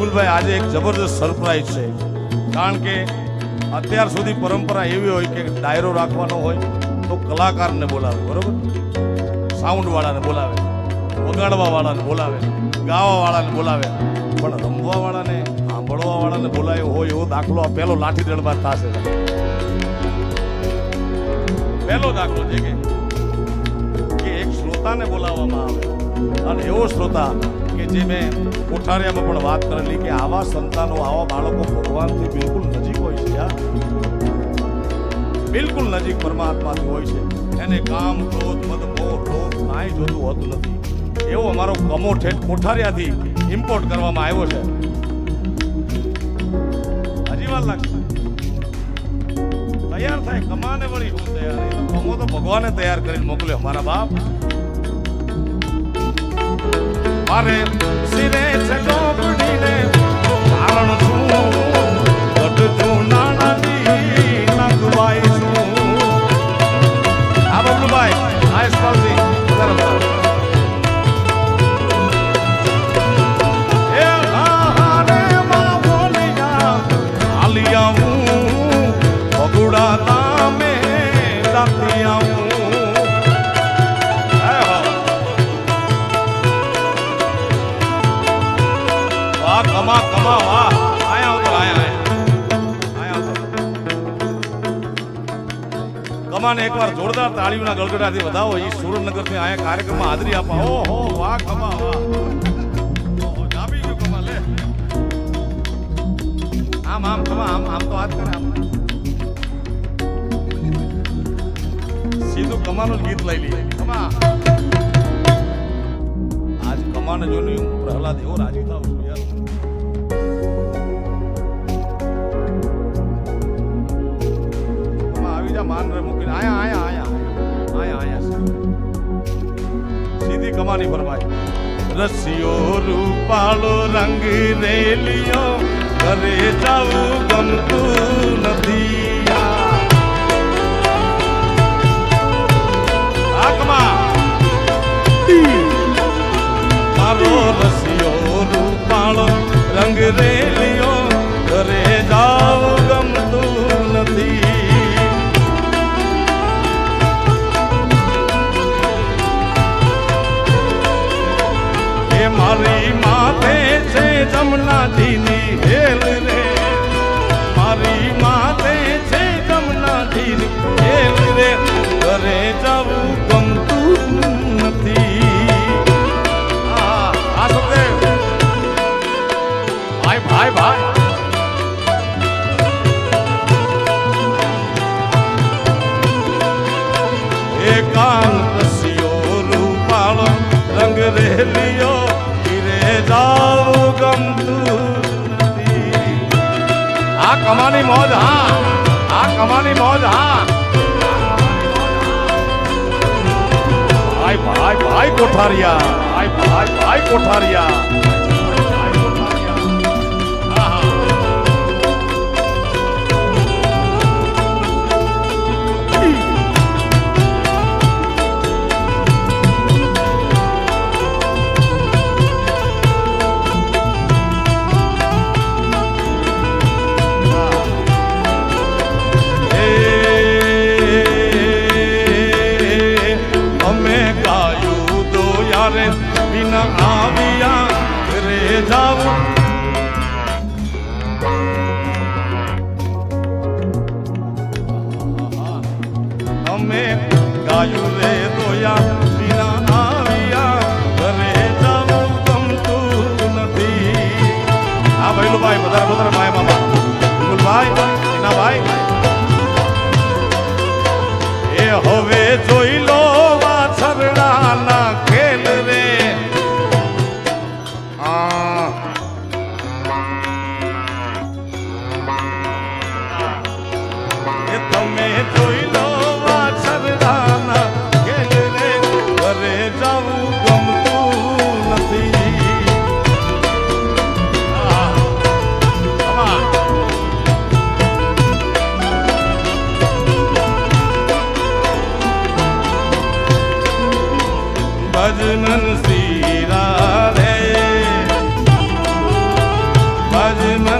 વિપુલભાઈ આજે એક જબરદસ્ત સરપ્રાઈઝ છે, કારણ કે અત્યાર સુધી પરંપરા એવી હોય કે ડાયરો રાખવાનો હોય તો કલાકારને બોલાવે, બરોબર, સાઉન્ડ વાળાને બોલાવે, વગાડવા વાળાને બોલાવે, ગાવા વાળાને બોલાવે, પણ રમવા વાળાને, સાંભળવા વાળાને બોલાવ્યો હોય એવો દાખલો આ પહેલો લાઠી દળમાં થશે. પહેલો દાખલો છે કે એક શ્રોતાને બોલાવવામાં આવે, અને એવો શ્રોતા કે જે મેં કોઠારિયામાં પણ વાત કરેલી કે આવા સંતાનો, આવા બાળકો ભગવાનથી બિલકુલ નજીક હોય છે, બિલકુલ નજીક પરમાત્માથી હોય છે. એને કામ, ક્રોધ, મદ, મોહ, લોભ કાંઈ જોતું હોતું નથી. એવો અમારો કમો ઠેઠ કોઠારિયાથી ઇમ્પોર્ટ કરવામાં આવ્યો છે. હજી વાર લાગશે, તૈયાર થાય, કમાને વળી હું તૈયાર, કમો તો ભગવાને તૈયાર કરીને મોકલ્યો મારા બાપ. મારે સિરે છે ચોપડીને કારણ છું, ગઢ નાણાની નાગવાઈ છું. આ બબલુભાઈ, આ સ્પાલજી બરાબર. એ હારે માં બોલિયા આલિયા હું બગુડા નામે દાતિયા હું. કમા કમા વાહ, આયા ઉતર, આયા કમાને એકવાર જોરદાર તાળીઓના ગળગડાથી વધાવો. એ સુરેન્દ્રનગરથી આયા કાર્યક્રમમાં હાજરી આપવા. ઓહો વાહ કમા વાહ, જામી ગયો કમા. લે આમ આમ કમા, આમ આમ તો હાથ કરે, આમ સીધું કમાનું ગીત લઈ લઈએ. કમા આજ કમાને જોઈને હું પ્રહલાદ એવો રાજી થાવ છું યાર. માન રે મૂકીને આયા સીધી કમાની ફરમાય. રસિયો રૂપાળો રંગ રેલિયો ઘરે જાવું ગમતું નથી. આ કમા મારો રસિયો રૂપાળો રંગ રેલિયો ઘરે જાવું ગમતું નથી. મારી માથે છે જમનાજીની હેલ રે, મારી માથે છે જમનાજીની હેલ રે, ઘરે જવું ગમતું નથી. આ સુખદેવ ભાઈ ભાઈ ભાઈ, એકાંત રસિયો રૂપાળો રંગ રેલિયો જાવું ગમતું નથી. આ કમાની મોજ, હા આ કમાની મોજ, હા ભાઈ ભાઈ ભાઈ કોઠારિયા, ભાઈ ભાઈ ભાઈ કોઠારિયા. વિના આવ્યા રે જાવું, અમે ગાયું રે દોયા વિના આવ્યા ઘરે જાવું ગમતું નથી. હા ભૈલુભાઈ વધારે વધારે માય મામા વિપુલભાઈ, ભાઈ એ હવે જોઈ લો વાછરડાના ખેલ રે. એ તમે જોઈ લો વાછરડાના ખેલ રે, ઘરે જવું ગમતું નથી.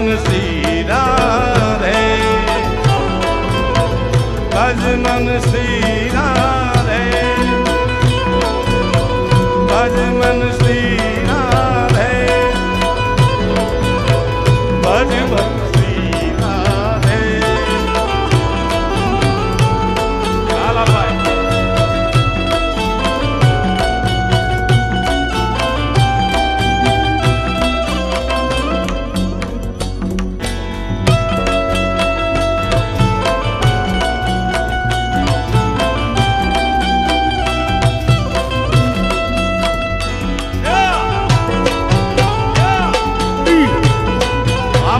ભજન શ્રી રાધે ભજન શ્રી રાધે ભજન શ્રી રાધે ભજન શ્રી રાધે લાલાભાઈ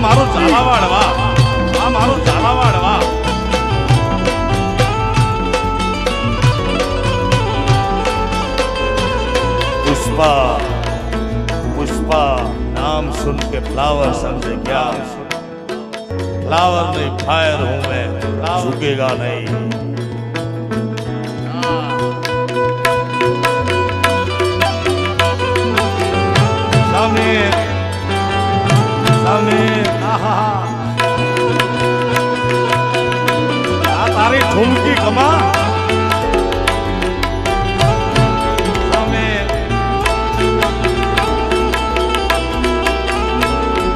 મારું ઝાલાવાડ વાહ આ મારું ઝાલાવાડ વાહ पुष्पा पुष्पा नाम सुन के फ्लावर समझे क्या फ्लावर नहीं फायर हूं मैं झुकेगा नहीं समीर समीर આ તારી ઠુમકી કમા સમીર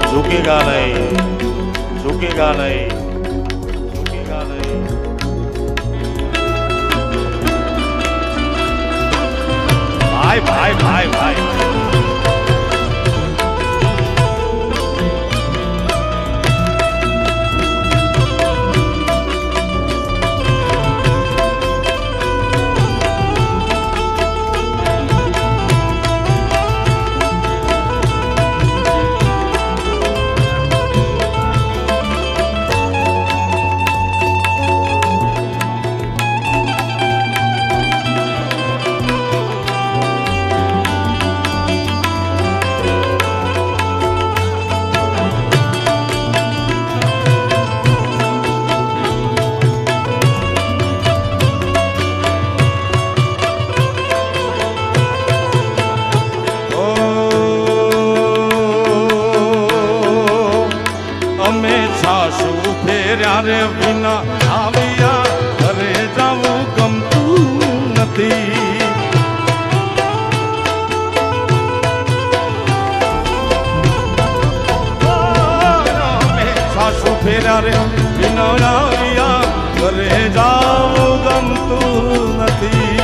झुकेगा नहीं झुकेगा नहीं झुकेगा नहीं भाई भाई भाई भाई રે વિના આવ્યા ઘરે જવું ગમતું નથી સાસુ ફેરા રે વિના આવ્યા ઘરે જવું ગમતું નથી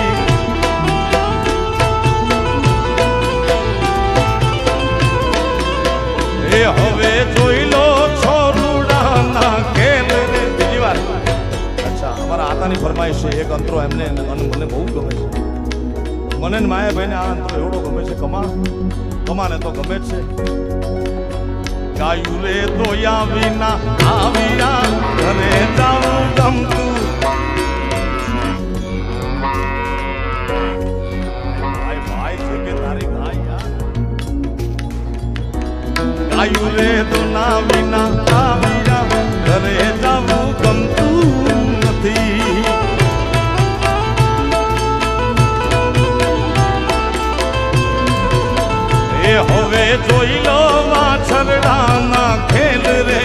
એ હવે જોઈ લો છોરુડાના ખેલ રે બીજી વાર અચ્છા અમારા આતાની ફરમાઈશ છે એક અંતરો એમને અને મને બહુ ગમે છે મને ને માયાભાઈને આ અંતરો એવડો ગમે છે કમાને તો ગમે જ છે ગાયું રે તો યા વિના આવ્યા ઘરે જાવું ગમતું ભાઈ ભાઈ છે કે તારી ભાઈ ગાયું રે તો ના વિના આવ્યા ઘરે જાવું ગમતું નથી એ હવે જોઈ લો વાછરડાના ખેલ રે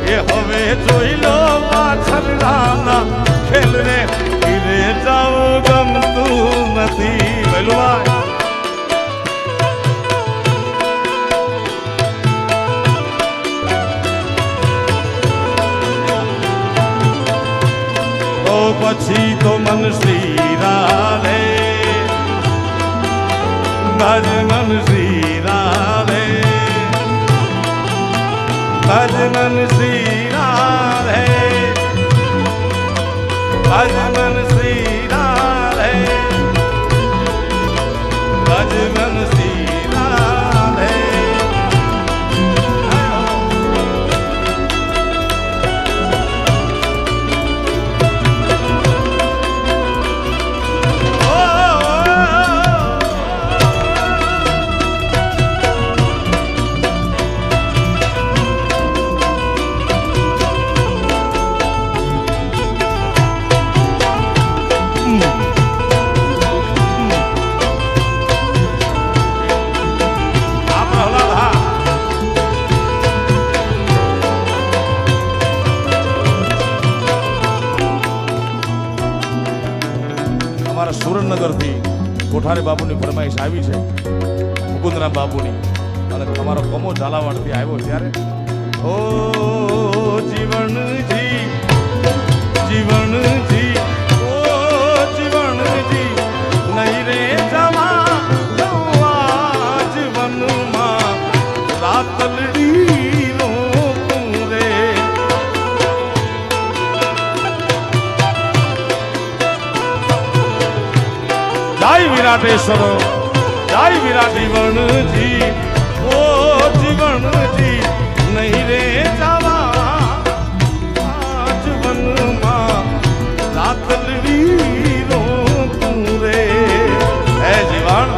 એ હવે જોઈ લો વાછરડાના ખેલ રે ઘરે જાવું ગમતું નથી ભલુભાઈ પછી તો મન શ્રી રાધે ભજ મન શ્રી રાધે ભજ મન શ્રી રાધે ભજ મન શ્રી રાધે ભજ મન શ્રી રાધે અમારા સુરેન્દ્રનગરથી કોઠારી બાપુની ફરમાઈશ આવી છે, મુકુંદરામ બાપુની, અને તમારો કમો ઝાલાવાડથી આવ્યો ત્યારે ઓ જીવનજી જીવનજી ઓ જીવનજી નહીં રે જવા જીવનમાં રાતલડી રોકું રે. જય વિરાટેશ્વર જય વિરાટ જીવનજી ઓ જીવનજી નહીં રે જવા જીવનમાં રાતલડી રોકું રે. હે જીવન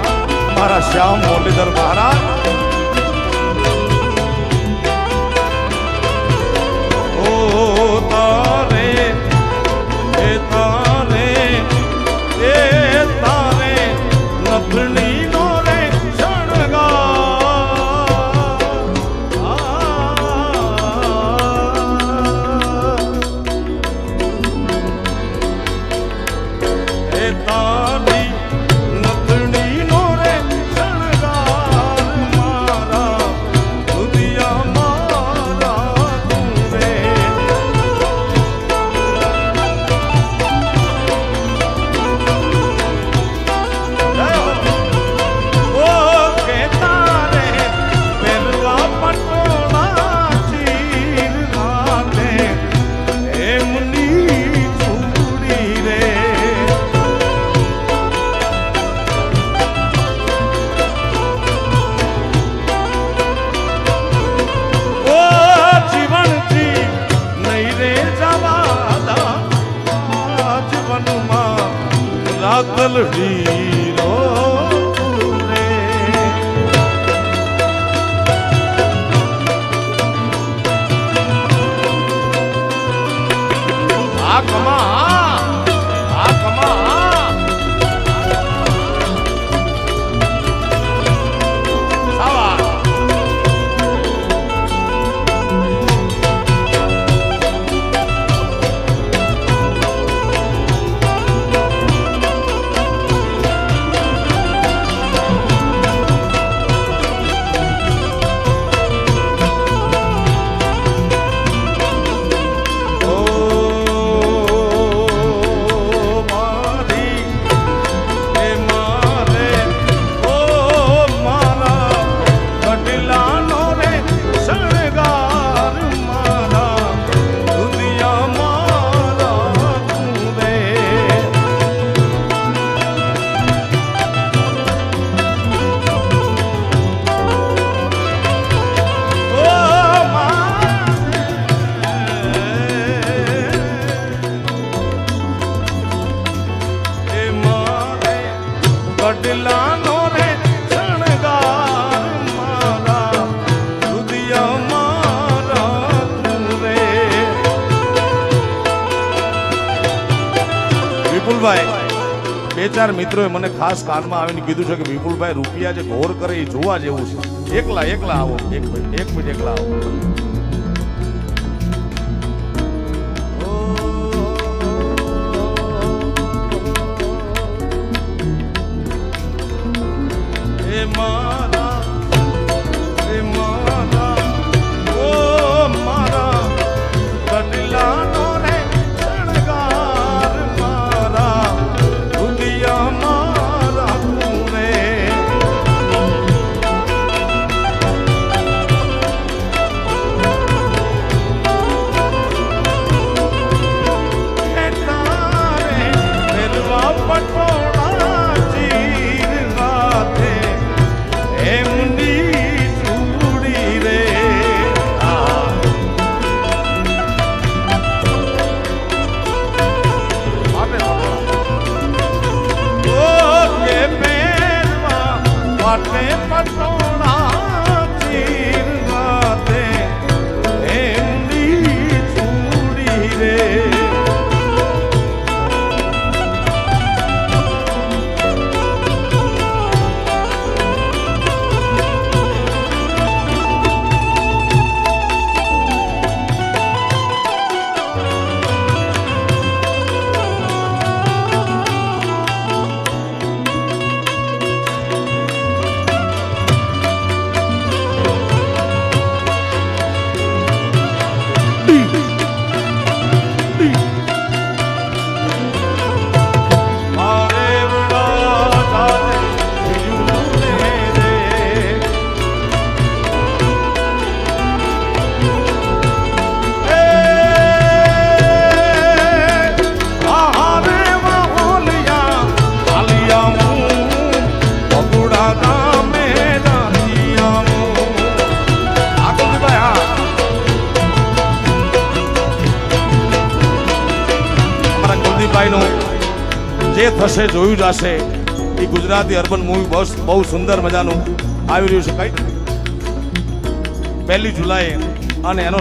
મારા શ્યામ મુરલીધર મહારાજ તારે એ તારે એ તારે નથણી નો રે શણગાર એ તારી નથણી નો રે શણગાર મારા દુનિયા મારા તું રે. રાતલડી રોકું રે. આ કમા વડલાનો રે શણગાર મારા દુધિયા મારા તું રે. વિપુલભાઈ બે ચાર મિત્રોએ મને ખાસ કાનમાં આવીને કીધું છે કે વિપુલભાઈ રૂપિયા જે ઘોર કરે એ જોવા જેવું છે. એકલા આવો, એક મિનિટ એકલા આવો. જે થશે જોયું જશે. એ ગુજરાતી અર્બન મૂવી બહુ સુંદર મજાનું આવી રહ્યું છે. કઈ 1 જુલાઈ અને એનો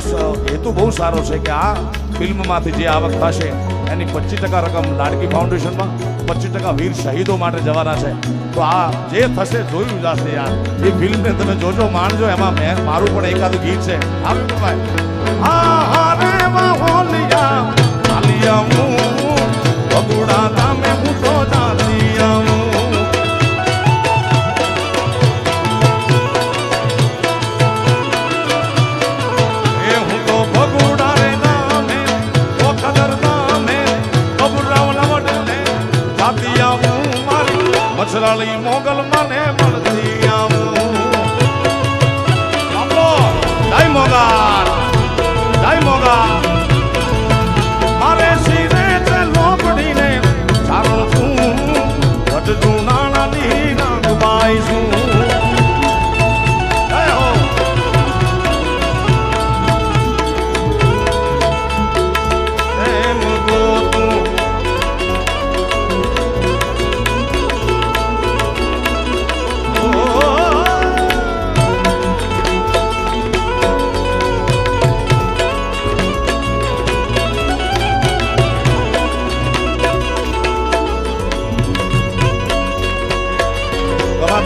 હેતુ બહુ સારો છે કે આ ફિલ્મમાંથી જે આવક થશે એની 25% રકમ લાડકી ફાઉન્ડેશનમાં, 25% વીર શહીદો માટે જવાના છે. તો આ જે થશે જોયું જશે યાર. એ ફિલ્મને તમે જોજો, માણજો. એમાં મારું પણ એકાદું ગીત છે. આવ્યું ભાઈ ભગુડા નામે હું તો જાતી આવું. એ હું તો ભગુડા રે નામે ખદર નામે ભગુડા વડે જાતી આવું. મારી મછરાળી મોગલ મને મળતી આવું. જય મોગલ, જય મોગલ. મારે શિરે છે લોપડીને સારું છું, વટજું નાણાની નાગબાઈ છું. જય હો. એમ ગોતું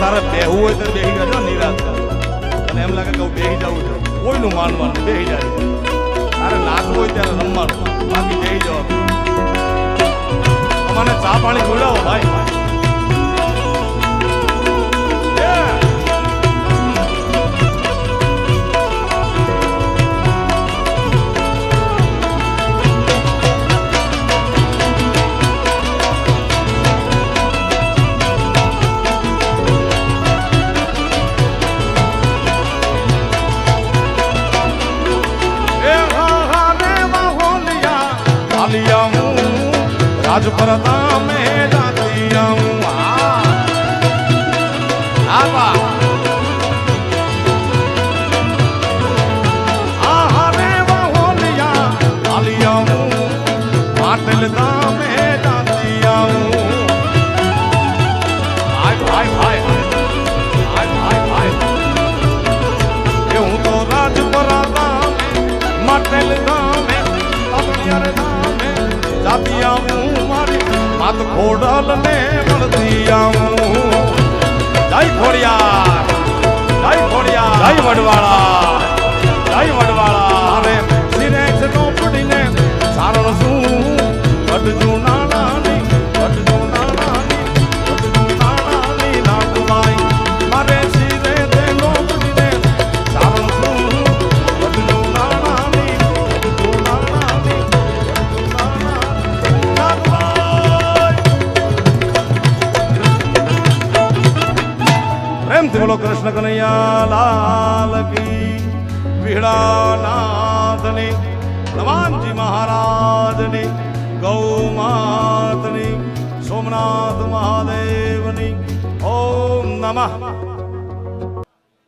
તારે બેહવું હોય તો બેહી જજો નિરાશ. અને એમ લાગે કે હું બેહી જવું છે, કોઈનું માનવાનું બેહી જાય. તારે નાચવું હોય ત્યારે રમવાનું, બાકી બેહી જવાનું. મને ચા પાણી ખવડાવો ભાઈ. રાજપરતા મેં જાતી આવું. આહારે વાહોલિયા આલી આવું. પાટલતા મેં જાતી આવું. ભાઈ એ હું તો રાજપરતા માટલતા મેં જાતી આવું. માત ખોડલ ને મળતી આવું. જય ખોડિયાર, જય ખોડિયાર, જય વડવાળા, જય વડવાળા. અરે સિરે નો પડીને સારણ શું વટજું નાણાની, વટજું નાણાની, વટજું નાણાની નાગબાઈ. મારે સિરે નો પડીને સારણ શું વટજું નાણાની, વટજું નાણાની, વટજું નાણાની નાગબાઈ. પ્રેમથી બોલો કૃષ્ણ કનૈયા લાલ કી. વિહળાનાથની, હનુમાનજી મહારાજની, ગૌ માતની, સોમનાથ મહાદેવની. ઓમ નમઃ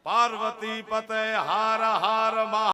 પાર્વતી પતે. હાર હાર મહા